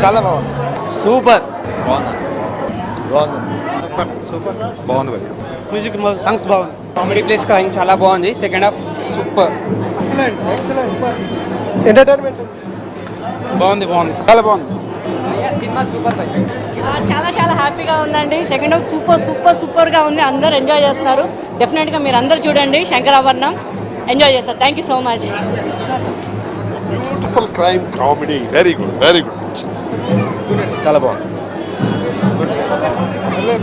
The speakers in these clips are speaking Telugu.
చాలా బాగుంది. సూపర్. బాగుంది భయ్య. మ్యూజిక్ సాంగ్స్ బాగుంది. కామెడీ ప్లేస్ కా చాలా బాగుంది. Second half super. Excellent entertainment బాగుంది చాలా బాగుంది. Cinema super. చాలా చాలా హ్యాపీగా ఉందండి. సెకండ్ హాఫ్ సూపర్గా ఉంది. అందరు ఎంజాయ్ చేస్తున్నారు. డెఫినెట్గా మీరు అందరు చూడండి. శంకరాభరణం ఎంజాయ్ చేస్తారు. Thank you so much. Beautiful crime comedy, very good చాలా బాగుంది.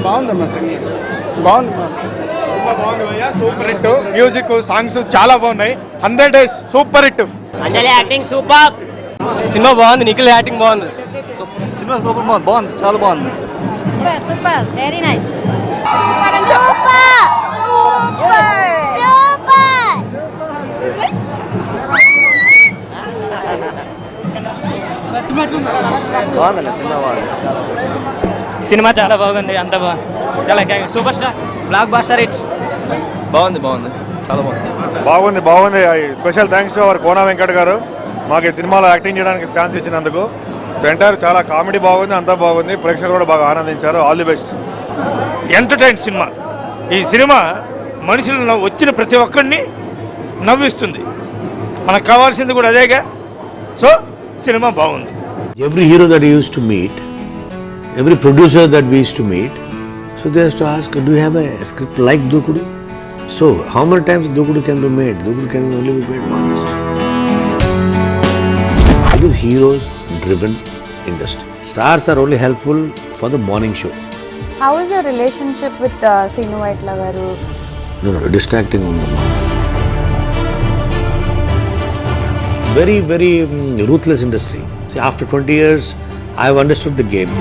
బాగుందమ్మా సినిమా బాగుంది భయ్య. Super hit. మ్యూజిక్ సాంగ్స్ చాలా బాగున్నాయి. 100 days super hit. Anjali acting super. Cinema బాగుంది. నిఖిల్ యాక్టింగ్ బాగుంది. సినిమా సూపర్ బాగుంది చాలా బాగుంది. Super very nice. బాగుందండి సినిమా బాగుంది. సినిమా చాలా బాగుంది. అంత బాగుంది. చాలా super star blockbuster hit. బాగుంది చాలా బాగుంది. Special thanks to our Kona Venkat గారు మాకు ఈ సినిమాలో యాక్టింగ్ చేయడానికి ఛాన్స్ ఇచ్చినందుకు. ఎంటైర్ చాలా కామెడీ బాగుంది, అంతా బాగుంది. ప్రేక్షకులు కూడా బాగా ఆనందించారు. All the best. Entertain cinema. ఈ సినిమా మనుషులను వచ్చిన ప్రతి ఒక్కరిని నవ్విస్తుంది. మనకు కావాల్సింది కూడా అదేగా. సో సినిమా బాగుంది. Every hero that he used to meet, every producer that we used to meet, so they used to ask, do you have a script like Dokudu? So how many times Dokudu can be made? Dokudu can only be made once. It is heroes driven industry. Stars are only helpful for the morning show. How is your relationship with Seenu Vaitla garu? No, distracting. Very ruthless industry. See, after 20 years, I have understood the game.